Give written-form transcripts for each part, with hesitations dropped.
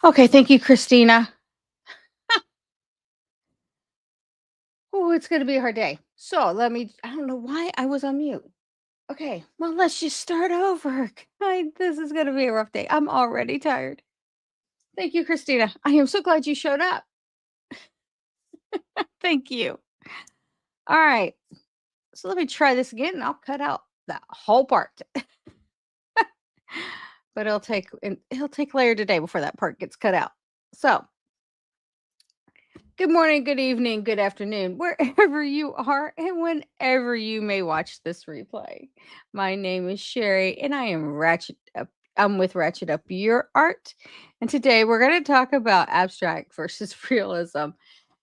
Okay, thank you, Christina. Oh, it's going to be a hard day. So I don't know why I was on mute. Okay, well, let's just start over. This is going to be a rough day. I'm already tired. Thank you, Christina. I am so glad you showed up. Thank you. All right, so let me try this again and I'll cut out that whole part. But it'll take later today before that part gets cut out. So, good morning, good evening, good afternoon, wherever you are and whenever you may watch this replay. My name is Sherry and I am Ratchet Up. I'm with Ratchet Up Your Art. And today we're going to talk about abstract versus realism.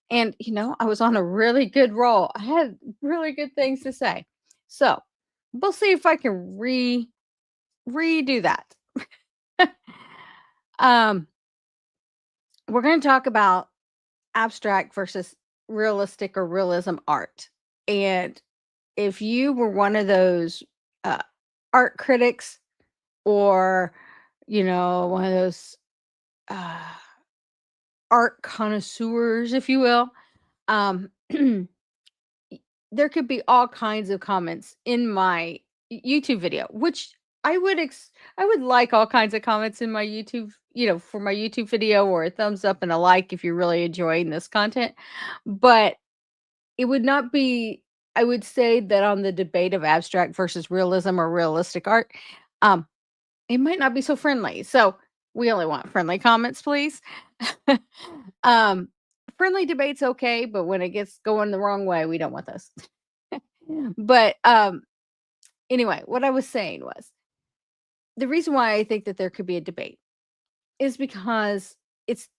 And I was on a really good roll. I had really good things to say. So, we'll see if I can redo that. um we're going to talk about abstract versus realistic or realism art. And if you were one of those uh, art critics or, one of those uh, art connoisseurs, if you will, um, there could be all kinds of comments in my YouTube video, which I would like all kinds of comments in my YouTube, for my YouTube video, or a thumbs up and a like if you're really enjoying this content. But it would not be, I would say that on the debate of abstract versus realism or realistic art, um, it might not be so friendly. So we only want friendly comments, please. um, Friendly debate's okay, but when it gets going the wrong way, we don't want those. But anyway, what I was saying was the reason why I think that there could be a debate is because it's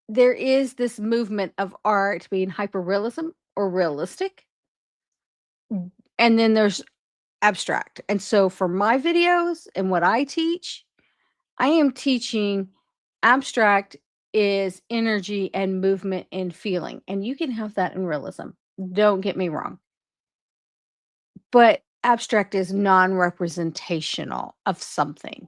there is this movement of art being hyperrealism or realistic, and then there's abstract. And so for my videos and what I teach, I am teaching abstract is energy and movement and feeling. And you can have that in realism. Don't get me wrong. But abstract is non-representational of something.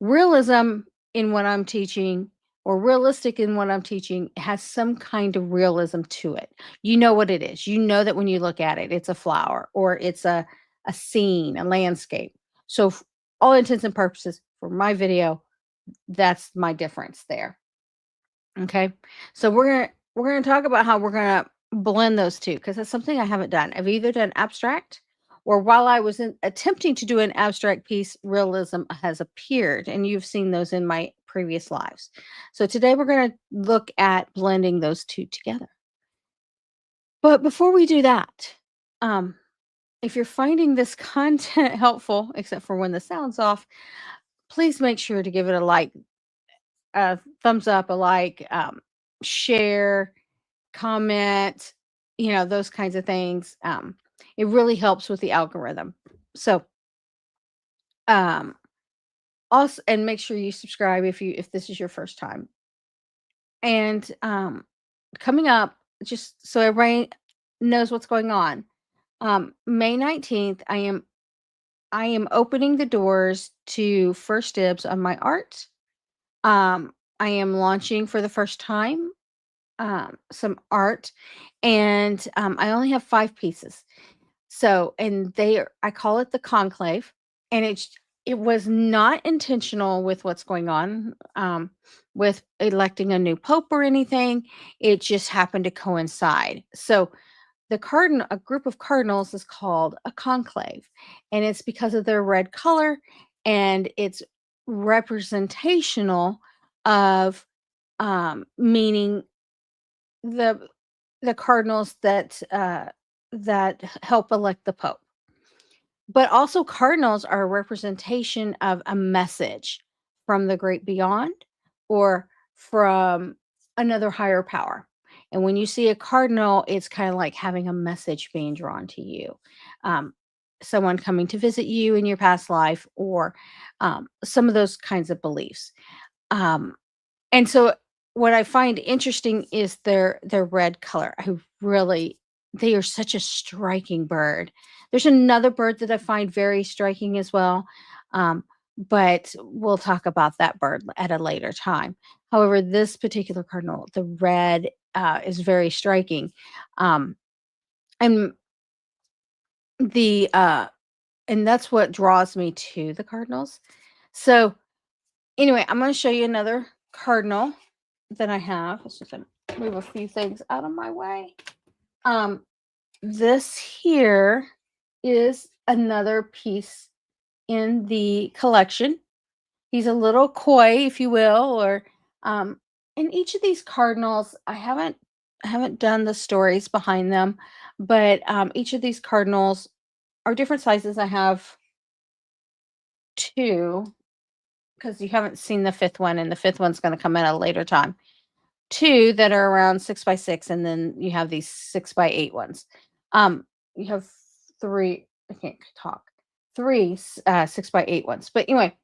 Realism in what I'm teaching, or realistic in what I'm teaching, has some kind of realism to it. You know what it is. You know that when you look at it, it's a flower or it's a scene, a landscape. So, all intents and purposes, for my video, that's my difference there. Okay, so we're gonna talk about how we're gonna blend those two because that's something I haven't done. I've either done abstract, or while I was attempting to do an abstract piece, realism has appeared, and you've seen those in my previous lives. So today we're gonna look at blending those two together. But before we do that, um, if you're finding this content helpful, except for when the sound's off, please make sure to give it a like, a thumbs up, a like, share, comment, those kinds of things. It really helps with the algorithm. So, um, also, and make sure you subscribe if this is your first time. And coming up, just so everybody knows what's going on, May 19th, I am opening the doors to First Dibs on my art. I am launching for the first time some art, and I only have 5 pieces. So, and I call it the Conclave, and it was not intentional with what's going on with electing a new pope or anything. It just happened to coincide. So, a group of cardinals is called a conclave, and it's because of their red color, and it's representational of meaning the cardinals that help elect the pope. But also cardinals are a representation of a message from the great beyond or from another higher power. And when you see a cardinal, it's kind of like having a message being drawn to you. Um, Someone coming to visit you in your past life, or some of those kinds of beliefs. And so what I find interesting is their red color. They are such a striking bird. There's another bird that I find very striking as well. Um, but we'll talk about that bird at a later time. However, this particular cardinal, the red, is very striking. Um, and the and that's what draws me to the cardinals. So anyway, I'm going to show you another cardinal that I have. Let's just move a few things out of my way. This here is another piece in the collection. He's a little koi, if you will, or in each of these cardinals, I haven't done the stories behind them, but each of these cardinals are different sizes. I have two because you haven't seen the fifth one, and the fifth one's going to come at a later time. Two that are around 6 by 6, and then you have these 6 by 8 ones. You have three. I can't talk. Three 6 by 8 ones. But anyway,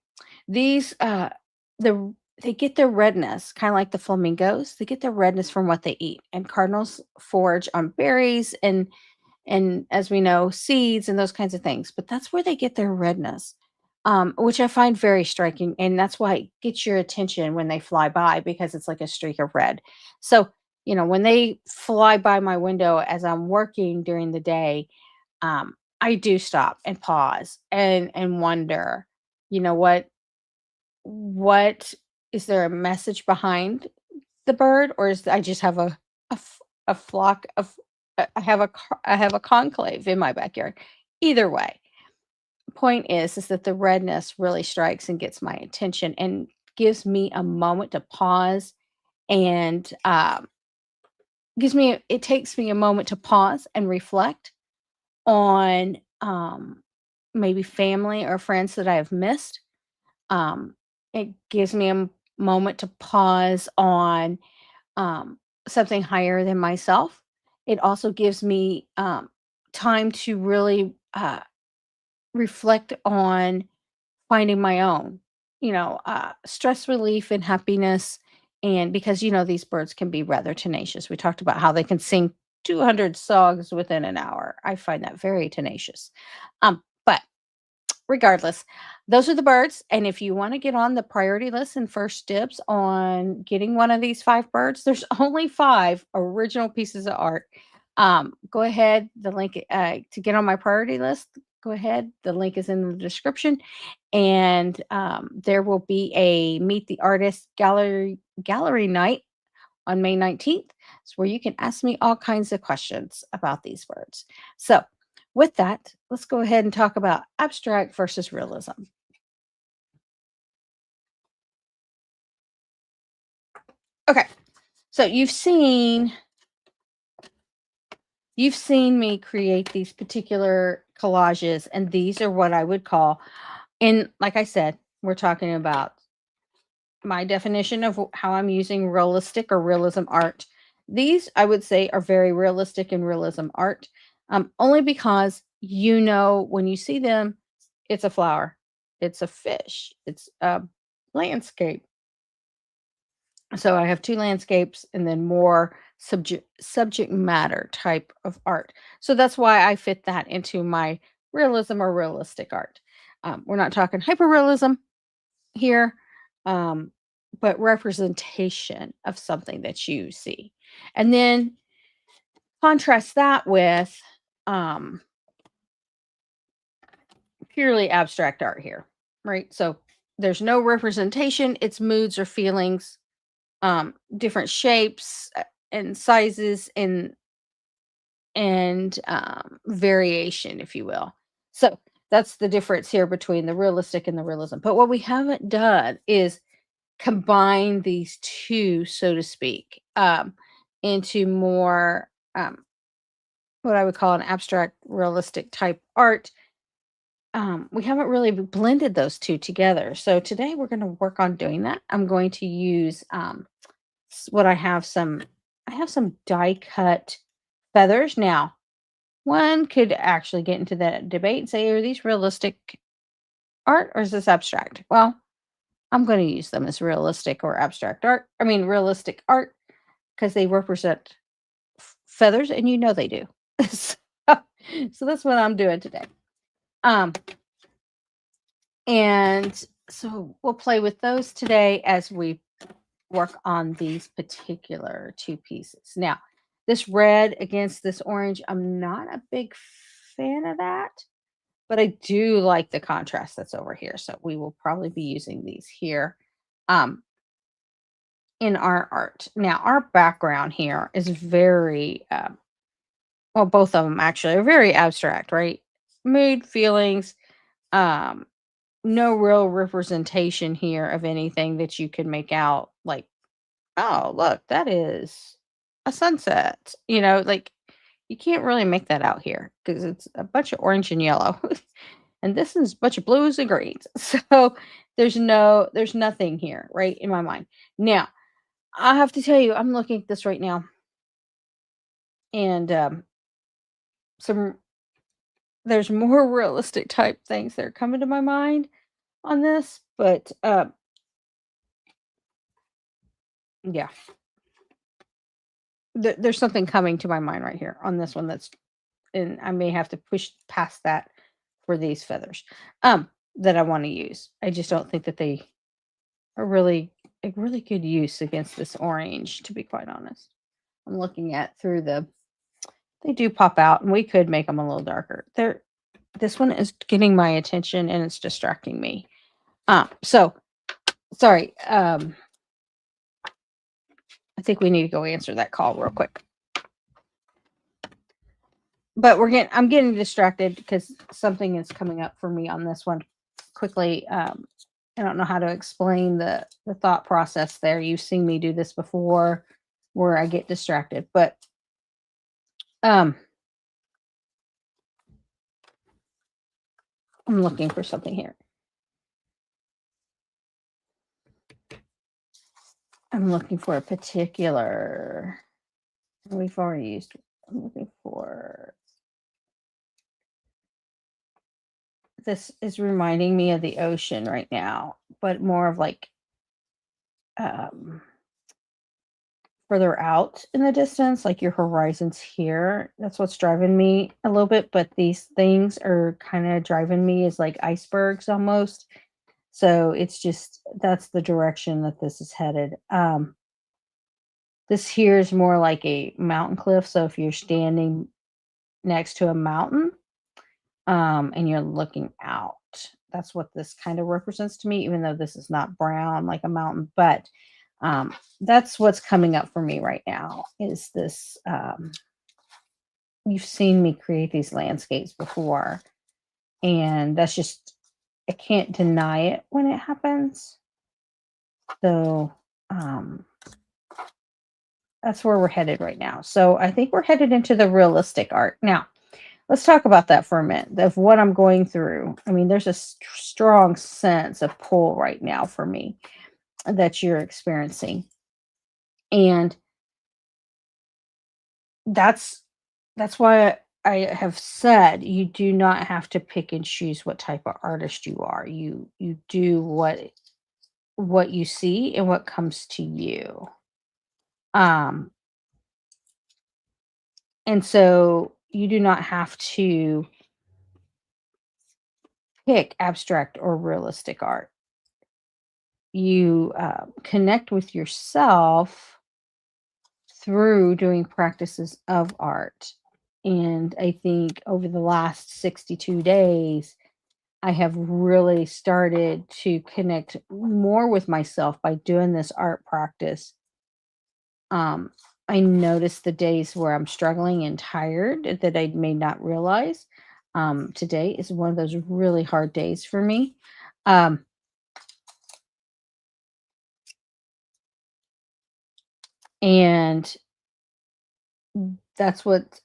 these the they get their redness kind of like the flamingos. They get their redness from what they eat, and cardinals forage on berries and as we know, seeds and those kinds of things. But that's where they get their redness, which I find very striking. And that's why it gets your attention when they fly by because it's like a streak of red. So, when they fly by my window as I'm working during the day, I do stop and pause and wonder, what is there a message behind the bird, or is I just have a flock of I have a conclave in my backyard. Either way, point is that the redness really strikes and gets my attention and gives me a moment to pause and it takes me a moment to pause and reflect on maybe family or friends that I have missed. Um, it gives me a moment to pause on something higher than myself. It also gives me time to really reflect on finding my own, stress relief and happiness. And because, these birds can be rather tenacious. We talked about how they can sing 200 songs within an hour. I find that very tenacious. But regardless, those are the birds. And if you want to get on the priority list and first dibs on getting one of these 5 birds, there's only 5 original pieces of art. Go ahead. The link to get on my priority list, go ahead. The link is in the description. And there will be a Meet the Artist gallery night on May 19th. It's where you can ask me all kinds of questions about these birds. So with that, let's go ahead and talk about abstract versus realism. Okay, so you've seen me create these particular collages, and these are what I would call, and like I said, we're talking about my definition of how I'm using realistic or realism art. These, I would say, are very realistic and realism art, only because when you see them, it's a flower, it's a fish, it's a landscape. So I have 2 landscapes and then more subject matter type of art. So that's why I fit that into my realism or realistic art. We're not talking hyperrealism here, but representation of something that you see. And then contrast that with purely abstract art here, right? So there's no representation, it's moods or feelings, different shapes and sizes and variation, if you will. So that's the difference here between the realistic and the realism. But what we haven't done is combine these two, so to speak, into more what I would call an abstract realistic type art. We haven't really blended those two together. So today we're going to work on doing that. I'm going to use what I have some die cut feathers. Now, one could actually get into that debate and say, are these realistic art or is this abstract? Well, I'm going to use them as realistic or abstract art. I mean, realistic art because they represent feathers, and they do. so, so that's what I'm doing today. And So we'll play with those today as we work on these particular two pieces. Now, this red against this orange, I'm not a big fan of that, but I do like the contrast that's over here. So we will probably be using these here um, in our art. Now, our background here is very, well, both of them actually are very abstract, right? Mood, feelings, um, no real representation here of anything that you can make out like, oh, look, that is a sunset. Like you can't really make that out here because it's a bunch of orange and yellow. And this is a bunch of blues and greens. So there's nothing here, right, in my mind. Now, I have to tell you, I'm looking at this right now, and some there's more realistic type things that are coming to my mind on this, but yeah, there's something coming to my mind right here on this one that's, and I may have to push past that for these feathers that I want to use. I just don't think that they are really a really good use against this orange, to be quite honest. I'm looking at through they do pop out, and we could make them a little darker. This one is getting my attention and it's distracting me. So sorry. I think we need to go answer that call real quick. But I'm getting distracted because something is coming up for me on this one quickly. I don't know how to explain the thought process there. You've seen me do this before where I get distracted, but I'm looking for something here. I'm looking for a particular, we've already used, I'm looking for, this is reminding me of the ocean right now, but more of like um further out in the distance, like your horizons here. That's what's driving me a little bit, but these things are kind of driving me as like icebergs almost. So it's just that's the direction that this is headed. This here is more like a mountain cliff. So if you're standing next to a mountain, and you're looking out, that's what this kind of represents to me, even though this is not brown like a mountain, but that's what's coming up for me right now is this. You've seen me create these landscapes before, and that's just, I can't deny it when it happens. So that's where we're headed right now. So I think we're headed into the realistic art. Now, let's talk about that for a minute of what I'm going through. I mean, there's a strong sense of pull right now for me that you're experiencing. And that's why I have said you do not have to pick and choose what type of artist you are. You do what you see and what comes to you. Um and so you do not have to pick abstract or realistic art. You connect with yourself through doing practices of art. And I think over the last 62 days, I have really started to connect more with myself by doing this art practice. Um, I notice the days where I'm struggling and tired that I may not realize. Today is one of those really hard days for me. Um, and that's what,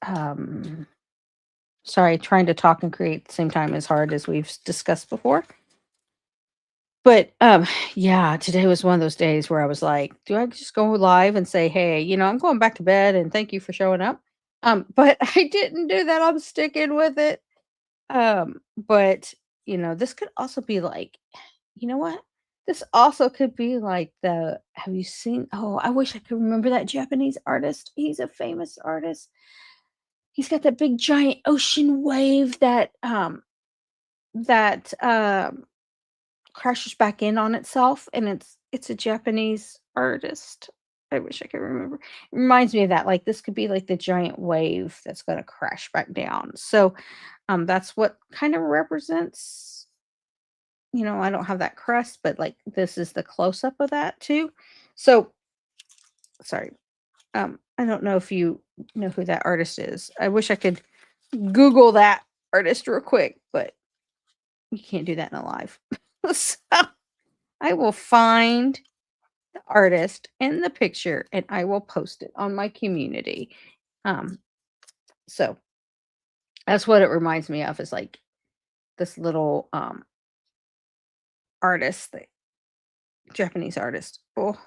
sorry, trying to talk and create at the same time is hard as we've discussed before. But yeah, today was one of those days where I was like, do I just go live and say, hey, I'm going back to bed and thank you for showing up? But I didn't do that. I'm sticking with it. But this could also be like, you know what? This also could be like have you seen, oh, I wish I could remember that Japanese artist. He's a famous artist. He's got that big giant ocean wave that crashes back in on itself, and it's a Japanese artist. I wish I could remember. It reminds me of that. Like this could be like the giant wave that's going to crash back down. So that's what kind of represents, I don't have that crest, but like this is the close up of that too. So sorry. I don't know if you know who that artist is. I wish I could Google that artist real quick, but you can't do that in a live. So I will find the artist and the picture and I will post it on my community. Um, so that's what it reminds me of, is like this little artist, the Japanese artist. Oh,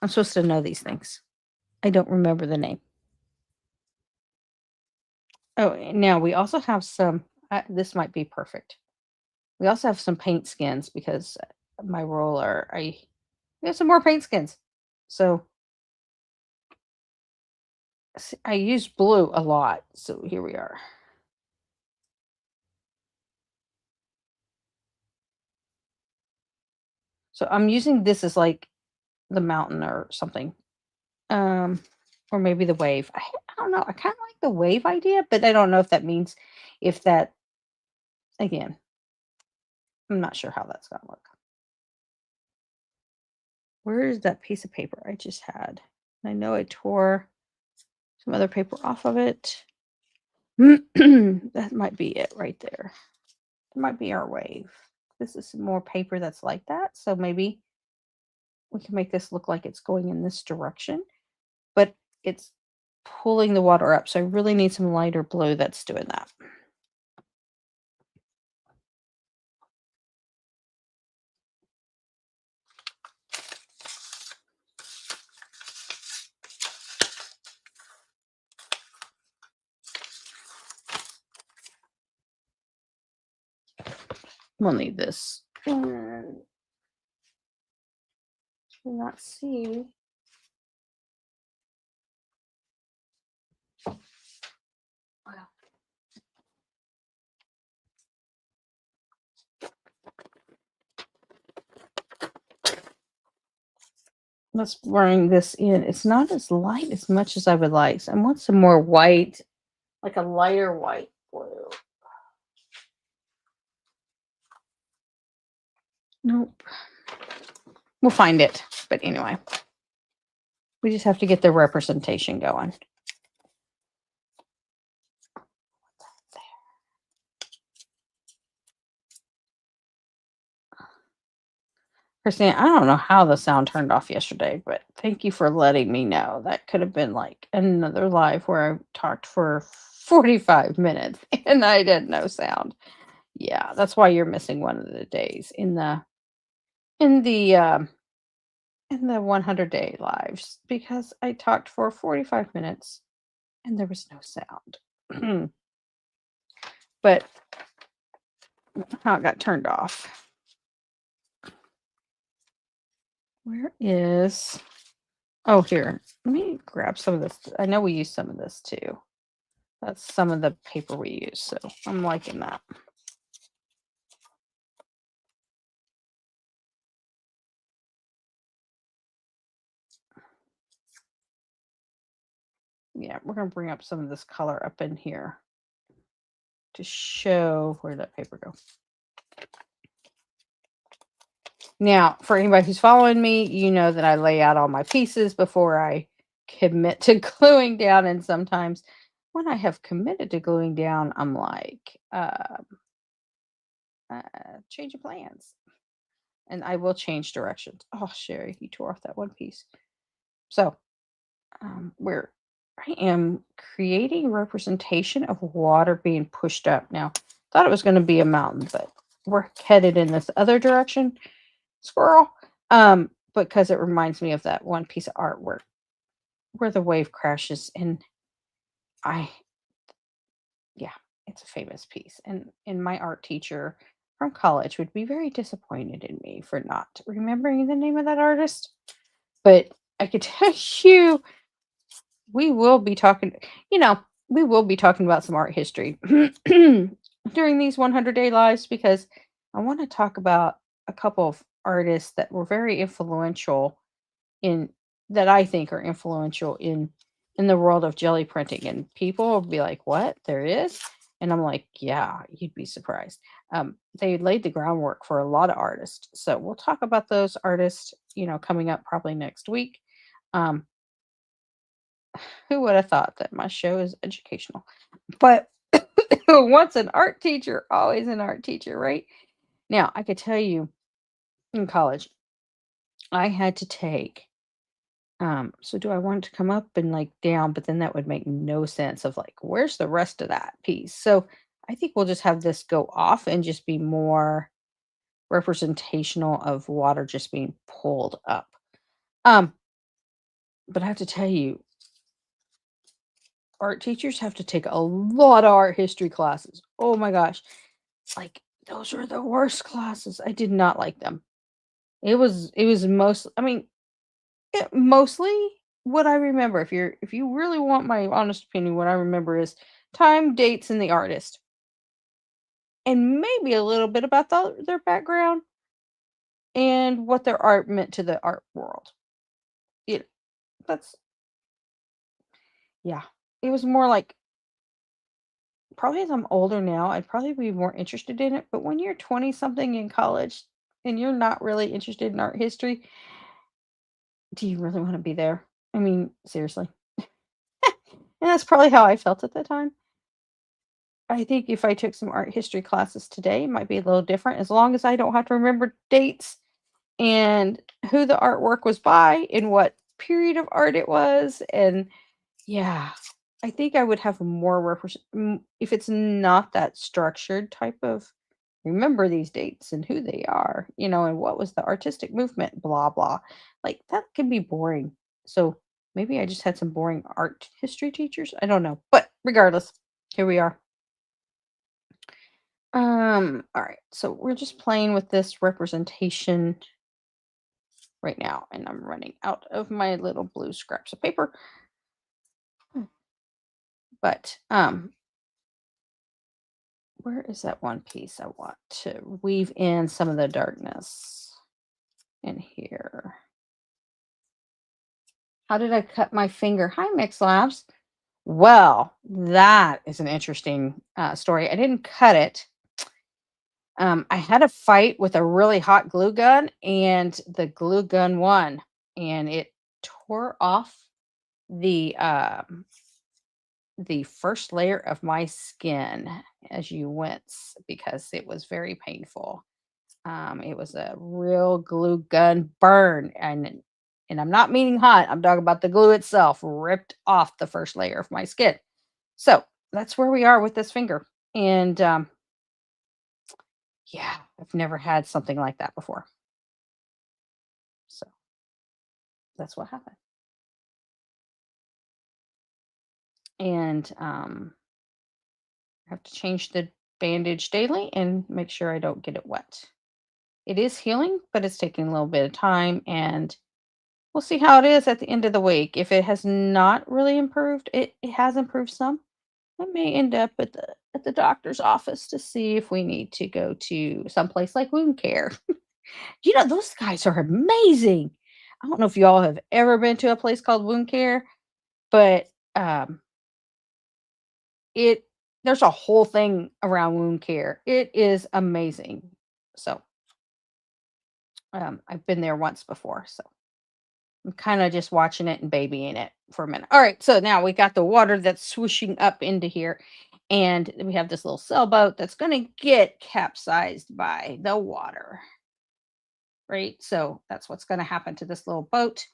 I'm supposed to know these things. I don't remember the name. Oh, and now we also have some, this might be perfect. We also have some paint skins because my roller, we have some more paint skins. So I use blue a lot. So here we are. So I'm using this as like the mountain or something. Um, or maybe the wave. I don't know. I kind of like the wave idea, but I don't know if that means, if that, again, I'm not sure how that's going to look. Where is that piece of paper I just had? I know I tore some other paper off of it. That might be it right there. It might be our wave. This is some more paper that's like that. So maybe we can make this look like it's going in this direction, but it's pulling the water up. So I really need some lighter blue that's doing that. We'll need this. And not see. Wow. Let's bring this in. It's not as light as much as I would like. So I want some more white, like a lighter white blue. Nope. We'll find it. But anyway, we just have to get the representation going. Christine, I don't know how the sound turned off yesterday, but thank you for letting me know. That could have been like another live where I talked for 45 minutes and I did no sound. Yeah, that's why you're missing one of the days in the 100-day lives, because I talked for 45 minutes and there was no sound. But how it got turned off. Where is, oh, here. Let me grab some of this. I know we use some of this too. That's some of the paper we use, so I'm liking that. Yeah, we're going to bring up some of this color up in here to show where that paper goes. Now, for anybody who's following me, you know that I lay out all my pieces before I commit to gluing down. And sometimes when I have committed to gluing down, I'm like, change of plans. And I will change directions. Oh, Sherry, you tore off that one piece. So, where I am creating representation of water being pushed up. Now, thought it was going to be a mountain, but we're headed in this other direction. Squirrel. Because it reminds me of that one piece of artwork where the wave crashes, and yeah, it's a famous piece. And my art teacher from college would be very disappointed in me for not remembering the name of that artist. But I could tell you, we will be talking, we will be talking about some art history during these 100-day lives because I want to talk about a couple of artists that were very influential in that I think are influential in the world of jelly printing. And people will be like, "What? There is?" And I'm like, "Yeah, you'd be surprised." They laid the groundwork for a lot of artists. So we'll talk about those artists, coming up probably next week. Um, who would have thought that my show is educational? But once an art teacher, always an art teacher, right? Now, I could tell you in college, I had to take so do I want it to come up and like down, but then that would make no sense of like where's the rest of that piece. So I think we'll just have this go off and just be more representational of water just being pulled up. Um, but I have to tell you, art teachers have to take a lot of art history classes. Oh my gosh. Like those were the worst classes. I did not like them. It was most I mean, mostly what I remember, if you really want my honest opinion, what I remember is time, dates, and the artist, and maybe a little bit about their background and what their art meant to the art world. It that's yeah. It was more like probably as I'm older now, I'd probably be more interested in it. But when you're 20 something in college and you're not really interested in art history, do you really want to be there? I mean, seriously. And that's probably how I felt at the time. I think if I took some art history classes today, it might be a little different as long as I don't have to remember dates and who the artwork was by and what period of art it was. And yeah, I think I would have more if it's not that structured type of remember these dates and who they are, and what was the artistic movement, blah, blah. Like that can be boring. So maybe I just had some boring art history teachers. I don't know. But regardless, here we are. all right. So we're just playing with this representation right now, and I'm running out of my little blue scraps of paper. But where is that one piece I want to weave in some of the darkness in here? How did I cut my finger? Hi, Mix Labs. Well, that is an interesting story. I didn't cut it. I had a fight with a really hot glue gun, and the glue gun won, and it tore off the first layer of my skin as you wince because it was very painful. It was a real glue gun burn, and I'm not meaning hot. I'm talking about the glue itself ripped off the first layer of my skin. So that's where we are with this finger, and yeah, I've never had something like that before. So that's what happened. And I have to change the bandage daily and make sure I don't get it wet. It is healing, but it's taking a little bit of time, and we'll see how it is at the end of the week. If it has not really improved, it has improved some. I may end up at the doctor's office to see if we need to go to someplace like wound care. Those guys are amazing. I don't know if y'all have ever been to a place called wound care, but it there's a whole thing around wound care. It is amazing. So I've been there once before, so I'm kind of just watching it and babying it for a minute. All right, so now we got the water that's swooshing up into here, and we have this little sailboat that's going to get capsized by the water, right? So that's what's going to happen to this little boat.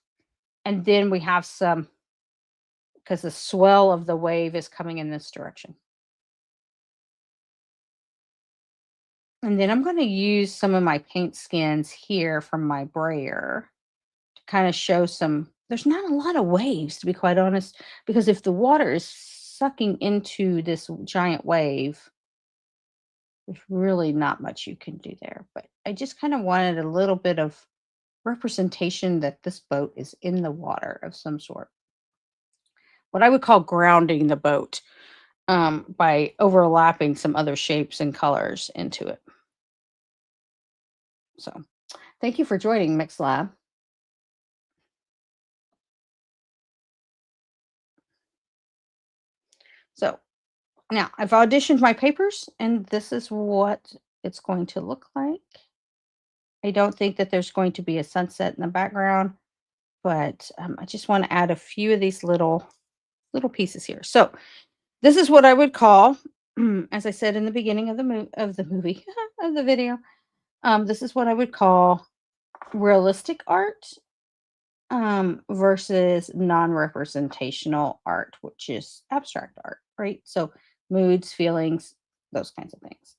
And then we have some, because the swell of the wave is coming in this direction. And then I'm going to use some of my paint skins here from my brayer to kind of show there's not a lot of waves, to be quite honest, because if the water is sucking into this giant wave, there's really not much you can do there. But I just kind of wanted a little bit of representation that this boat is in the water of some sort. What I would call grounding the boat. by overlapping some other shapes and colors into it. So thank you for joining Mix Lab. So now I've auditioned my papers, and this is what it's going to look like. I don't think that there's going to be a sunset in the background, but I just want to add a few of these little pieces here. So this is what I would call, as I said in the beginning of the movie of the video. This is what I would call realistic art versus non-representational art, which is abstract art, right? So moods, feelings, those kinds of things.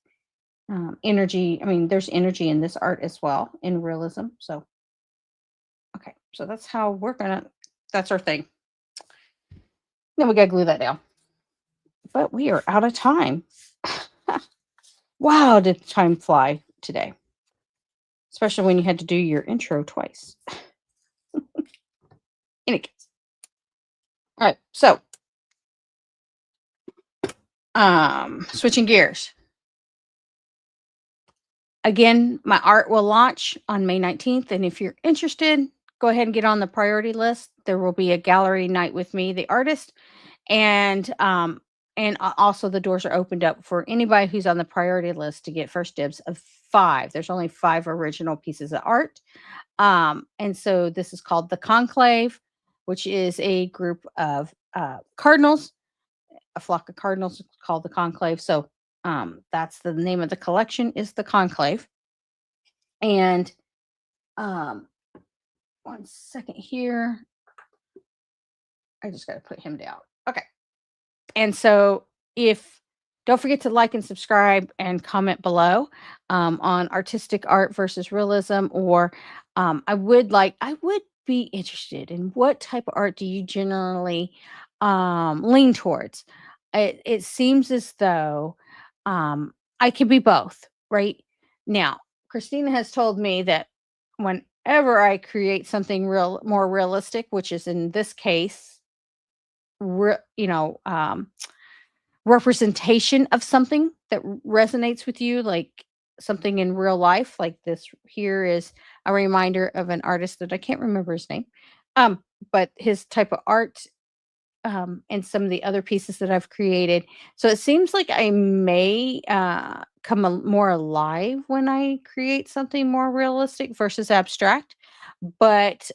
Energy. I mean, there's energy in this art as well in realism. So okay, so that's how we're gonna. That's our thing. Then we gotta glue that down. But we are out of time. Wow, did time fly today? Especially when you had to do your intro twice. Any case. All right, so switching gears. Again, my art will launch on May 19th, and if you're interested, go ahead and get on the priority list. There will be a gallery night with me, the artist, and also the doors are opened up for anybody who's on the priority list to get first dibs of 5. There's only 5 original pieces of art. And so this is called the Conclave, which is a group of cardinals, a flock of cardinals called the Conclave. So that's the name of the collection, is the Conclave. And um, one second here. I just got to put him down. Okay. And so if don't forget to like and subscribe and comment below on artistic art versus realism, or I would be interested in what type of art do you generally lean towards. It seems as though I can be both, right? Now, Christina has told me that whenever I create something more realistic, which is in this case, you know, representation of something that resonates with you, like something in real life, like this here is a reminder of an artist that I can't remember his name, but his type of art, and some of the other pieces that I've created. So it seems like I may come more alive when I create something more realistic versus abstract. But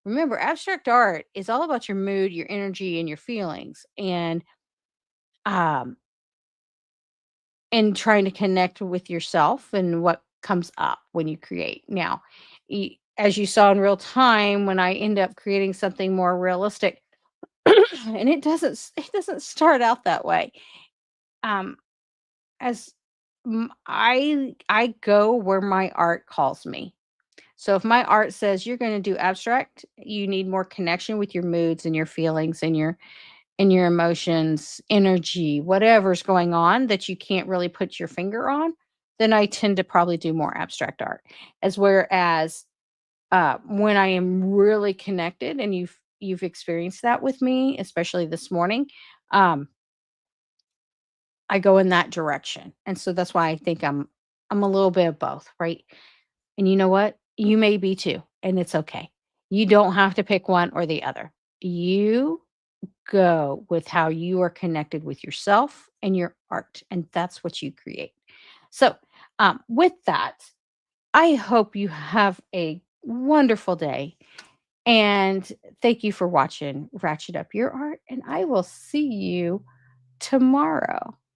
remember, abstract art is all about your mood, your energy, and your feelings, um, and trying to connect with yourself and what comes up when you create. Now, as you saw in real time, when I end up creating something more realistic, and it doesn't start out that way. Um, as I go where my art calls me. So if my art says you're going to do abstract, you need more connection with your moods and your feelings and your emotions, energy, whatever's going on that you can't really put your finger on, then I tend to probably do more abstract art. As whereas when I am really connected, and you've experienced that with me, especially this morning, um, I go in that direction. And so that's why I think I'm a little bit of both, right? And you know what? You may be too, and it's okay. You don't have to pick one or the other. You go with how you are connected with yourself and your art, and that's what you create. So, with that, I hope you have a wonderful day, and thank you for watching Ratchet Up Your Art, and I will see you tomorrow.